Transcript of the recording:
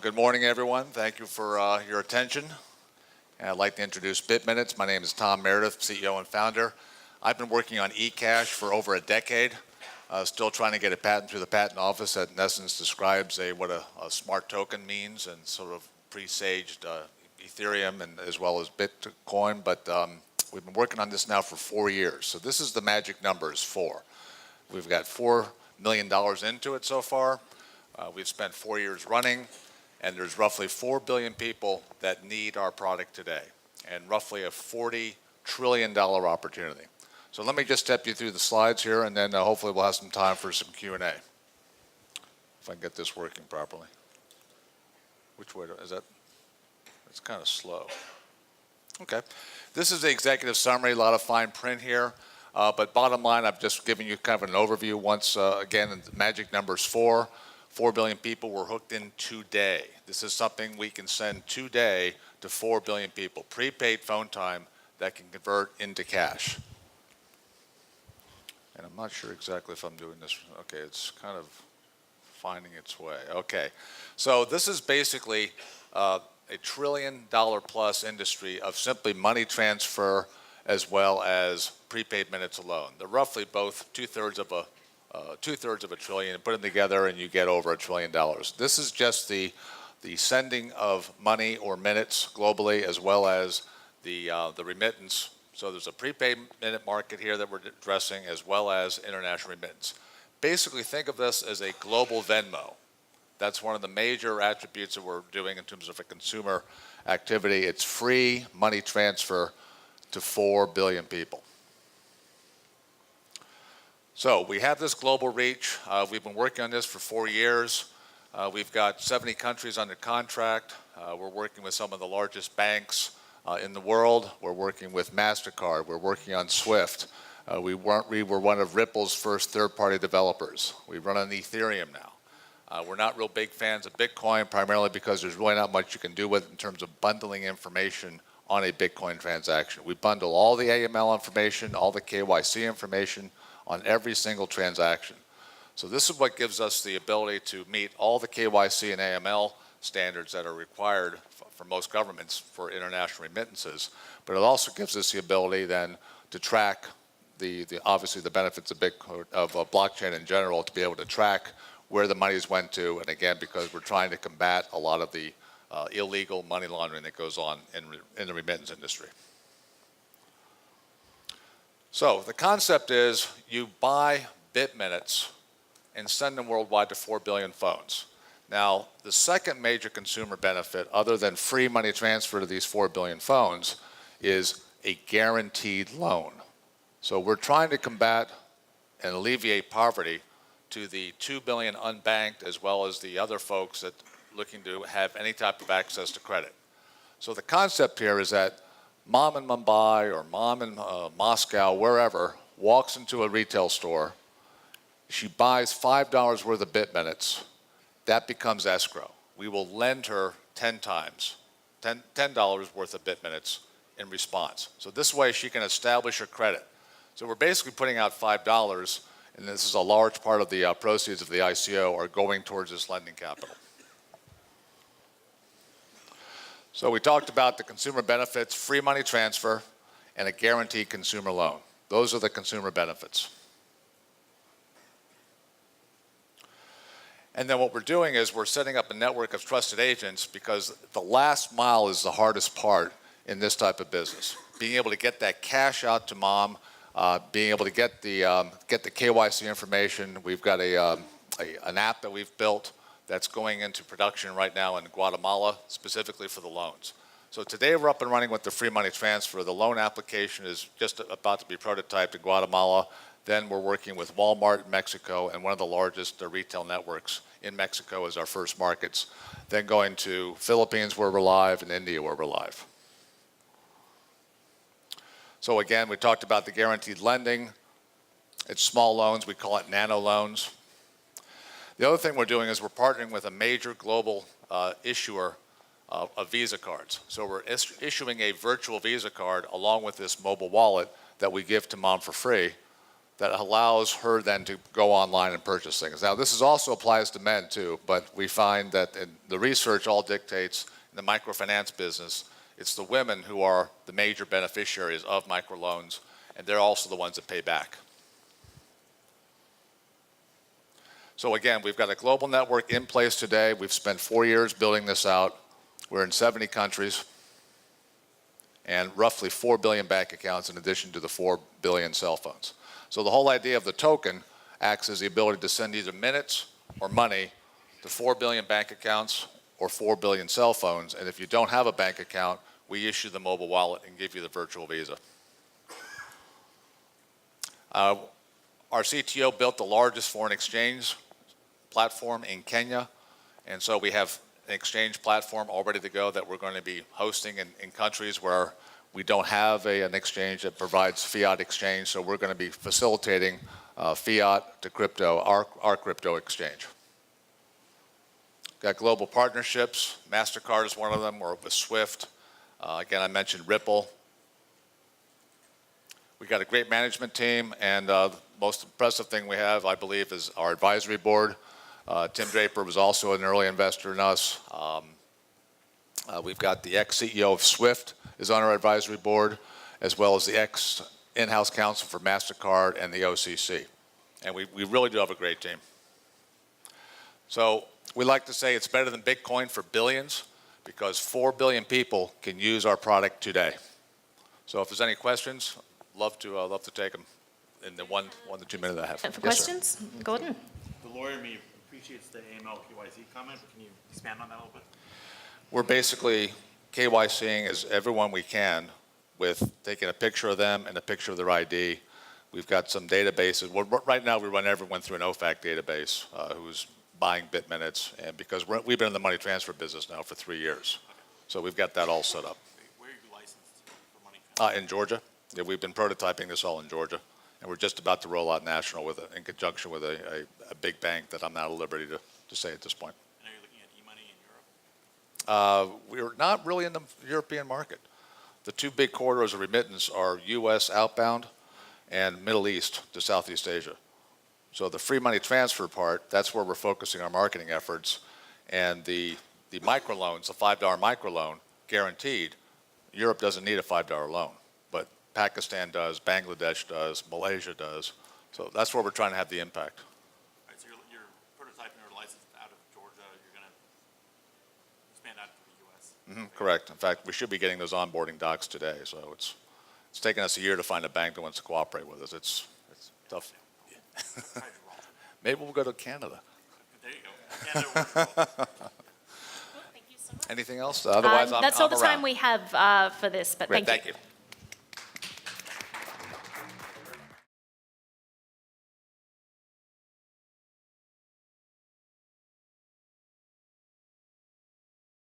Good morning, everyone. Thank you for your attention. And I'd like to introduce BitMinutes. My name is Tom Meredith, CEO and founder. I've been working on eCash for over a decade, still trying to get a patent through the patent office that in essence describes what a smart token means and sort of presaged Ethereum and as well as Bitcoin. But we've been working on this now for 4 years. So this is the magic number is 4. We've got $4 million into it so far. We've spent 4 years running, and there's roughly 4 billion people that need our product today, and roughly a $40 trillion opportunity. So let me just step you through the slides here, and then hopefully we'll have some time for some Q&A. If I can get this working properly. Which way is that? It's kind of slow. Okay. This is the executive summary, a lot of fine print here. But bottom line, I've just given you kind of an overview. Once again, the magic number is 4. 4 billion people were hooked in today. This is something we can send today to 4 billion people. Prepaid phone time that can convert into cash. And I'm not sure exactly if I'm doing this. Okay, it's kind of finding its way. Okay, so this is basically a $1 trillion plus industry of simply money transfer as well as prepaid minutes alone. They're roughly both two-thirds of a trillion. Put them together and you get over $1 trillion. This is just the sending of money or minutes globally as well as the remittance. So there's a prepaid minute market here that we're addressing as well as international remittance. Basically think of this as a global Venmo. That's one of the major attributes that we're doing in terms of a consumer activity. It's free money transfer to 4 billion people. So we have this global reach. We've been working on this for 4 years. We've got 70 countries under contract. We're working with some of the largest banks in the world. We're working with MasterCard. We're working on SWIFT. We were one of Ripple's first third-party developers. We run on Ethereum now. We're not real big fans of Bitcoin, primarily because there's really not much you can do with it in terms of bundling information on a Bitcoin transaction. We bundle all the AML information, all the KYC information on every single transaction. So this is what gives us the ability to meet all the KYC and AML standards that are required for most governments for international remittances. But it also gives us the ability then to track obviously the benefits of Bitcoin, of blockchain in general, to be able to track where the monies went to, and again, because we're trying to combat a lot of the illegal money laundering that goes on in the remittance industry. So the concept is you buy BitMinutes and send them worldwide to 4 billion phones. Now, the second major consumer benefit, other than free money transfer to these 4 billion phones, is a guaranteed loan. So we're trying to combat and alleviate poverty to the 2 billion unbanked as well as the other folks that are looking to have any type of access to credit. So the concept here is that mom in Mumbai or mom in Moscow, wherever, walks into a retail store. She buys $5 worth of BitMinutes. That becomes escrow. We will lend her 10 times, $10 worth of BitMinutes in response. So this way she can establish her credit. So we're basically putting out $5, and this is a large part of the proceeds of the ICO are going towards this lending capital. So we talked about the consumer benefits, free money transfer, and a guaranteed consumer loan. Those are the consumer benefits. And then what we're doing is we're setting up a network of trusted agents because the last mile is the hardest part in this type of business. Being able to get that cash out to mom, being able to get the KYC information. We've got an app that we've built that's going into production right now in Guatemala, specifically for the loans. So today we're up and running with the free money transfer. The loan application is just about to be prototyped in Guatemala. Then we're working with Walmart in Mexico and one of the largest retail networks in Mexico as our first markets. Then going to Philippines where we're live and India where we're live. So again, we talked about the guaranteed lending. It's small loans, we call it nano loans. The other thing we're doing is we're partnering with a major global issuer of Visa cards. So we're issuing a virtual Visa card along with this mobile wallet that we give to mom for free. that allows her then to go online and purchase things. Now, this also applies to men too, but we find that the research all dictates in the microfinance business, it's the women who are the major beneficiaries of microloans, and they're also the ones that pay back. So again, we've got a global network in place today. We've spent 4 years building this out. We're in 70 countries and roughly 4 billion bank accounts in addition to the 4 billion cell phones. So the whole idea of the token acts as the ability to send either minutes or money to 4 billion bank accounts or 4 billion cell phones. And if you don't have a bank account, we issue the mobile wallet and give you the virtual Visa. Our CTO built the largest foreign exchange platform in Kenya. And so we have an exchange platform all ready to go that we're going to be hosting in countries where we don't have an exchange that provides fiat exchange. So we're going to be facilitating fiat to crypto, our crypto exchange. Got global partnerships. MasterCard is one of them. We're with SWIFT. Again, I mentioned Ripple. We got a great management team, and the most impressive thing we have, I believe, is our advisory board. Tim Draper was also an early investor in us. We've got the ex-CEO of SWIFT is on our advisory board, as well as the ex-in-house counsel for MasterCard and the OCC. And we really do have a great team. So we like to say it's better than Bitcoin for billions because 4 billion people can use our product today. So if there's any questions, love to take them in the 1 to 2 minutes I have. For Yes, questions, sir. Gordon? The lawyer in me appreciates the AML KYC comment, but can you expand on that a little bit? We're basically KYCing as everyone we can with taking a picture of them and a picture of their ID. We've got some databases. Right now we run everyone through an OFAC database who's buying BitMinutes, and because we've been in the money transfer business now for 3 years. So we've got that all set up. Where are you licensed for money transfer? In Georgia. Yeah, we've been prototyping this all in Georgia, and we're just about to roll out national in conjunction with a big bank that I'm not at liberty to say at this point. And are you looking at e-money in Europe? We're not really in the European market. The 2 big corridors of remittance are U.S. outbound and Middle East to Southeast Asia. So the free money transfer part, that's where we're focusing our marketing efforts. And the microloans, the $5 microloan, guaranteed, Europe doesn't need a $5 loan. But Pakistan does, Bangladesh does, Malaysia does. So that's where we're trying to have the impact. All right, so you're prototyping or licensed out of Georgia. You're going to expand out to the U.S. Correct. In fact, we should be getting those onboarding docs today. So it's taken us a year to find a bank that wants to cooperate with us. It's tough. Maybe we'll go to Canada. There you go. Canada. Thank you so much. Anything else? Otherwise, That's all I'm the time around. we have for this, but Great, thank you. thank you.